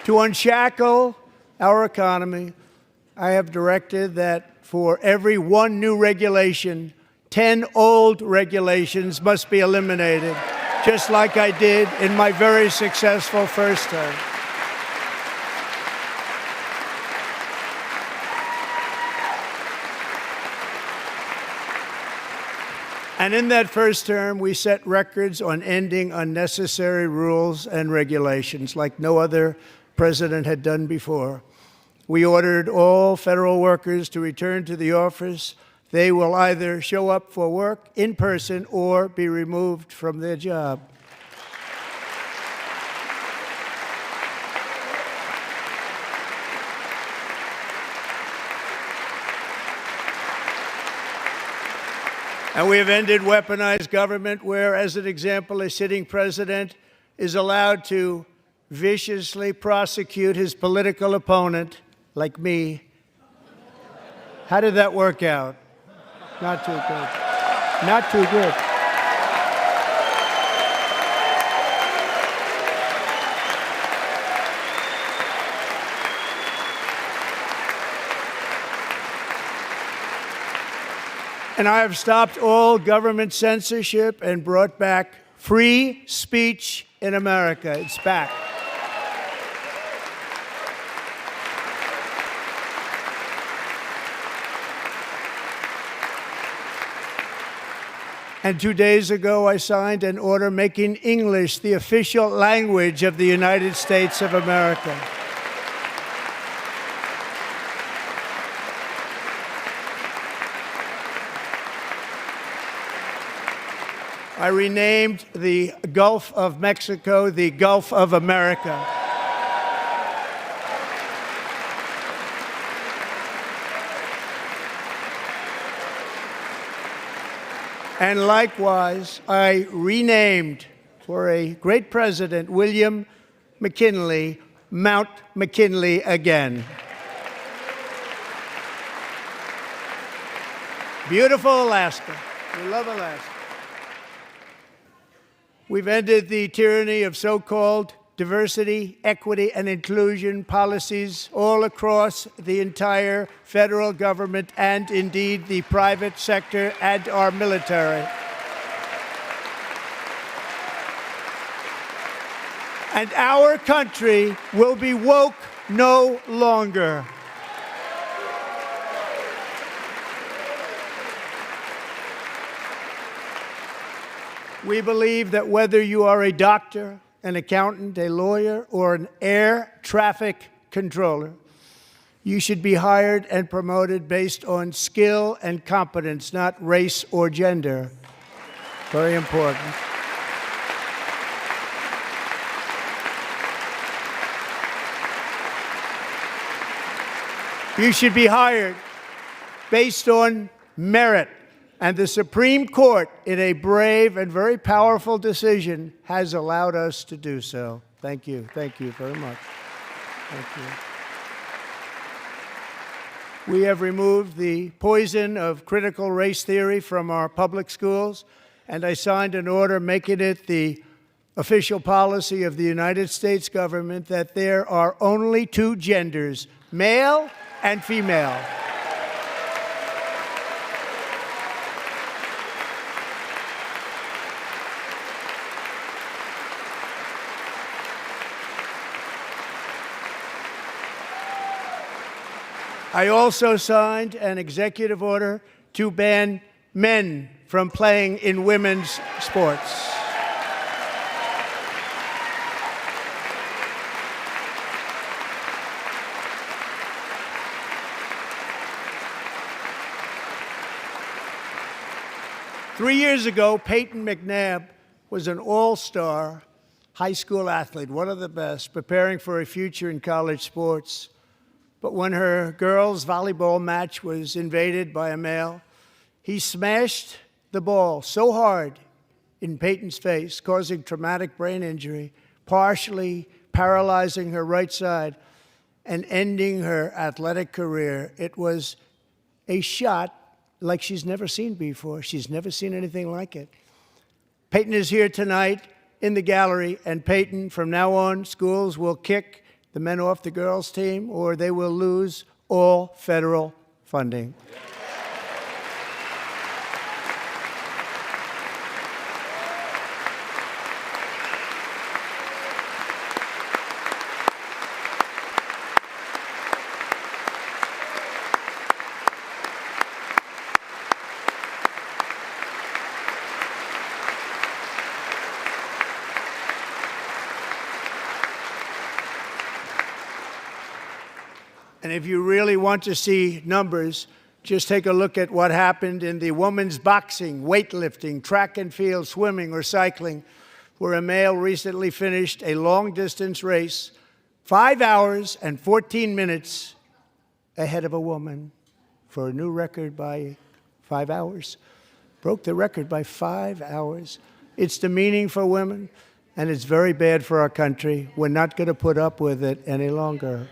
To unshackle our economy, I have directed that for every one new regulation, 10 old regulations must be eliminated, just like I did in my very successful first term. And in that first term, we set records on ending unnecessary rules and regulations like no other president had done before. We ordered all federal workers to return to the office. They will either show up for work in person or be removed from their job. And we have ended weaponized government where, as an example, a sitting president is allowed to viciously prosecute his political opponent, like me. How did that work out? Not too good. Not too good. And I have stopped all government censorship and brought back free speech in America. It's back. And 2 days ago, I signed an order making English the official language of the United States of America. I renamed the Gulf of Mexico the Gulf of America. And likewise, I renamed, for a great president, William McKinley, Mount McKinley again. Beautiful Alaska. We love Alaska. We've ended the tyranny of so-called diversity, equity, and inclusion policies all across the entire federal government and, indeed, the private sector and our military. And our country will be woke no longer. We believe that whether you are a doctor, an accountant, a lawyer, or an air traffic controller, you should be hired and promoted based on skill and competence, not race or gender. Very important. You should be hired based on merit. And the Supreme Court, in a brave and very powerful decision, has allowed us to do so. Thank you. Thank you very much. Thank you. We have removed the poison of critical race theory from our public schools, and I signed an order making it the official policy of the United States government that there are only two genders, male and female. I also signed an executive order to ban men from playing in women's sports. Three years ago, Peyton McNabb was an all-star high school athlete, one of the best, preparing for a future in college sports. But when her girls' volleyball match was invaded by a male, he smashed the ball so hard in Peyton's face, causing traumatic brain injury, partially paralyzing her right side, and ending her athletic career. It was a shot like she's never seen before. She's never seen anything like it. Peyton is here tonight in the gallery, and Peyton, from now on, schools will kick the men off the girls' team, or they will lose all federal funding. And if you really want to see numbers, just take a look at what happened in the women's boxing, weightlifting, track and field, swimming, or cycling, where a male recently finished a long-distance race 5 hours and 14 minutes ahead of a woman for a new record by 5 hours. Broke the record by 5 hours. It's demeaning for women, and it's very bad for our country. We're not going to put up with it any longer.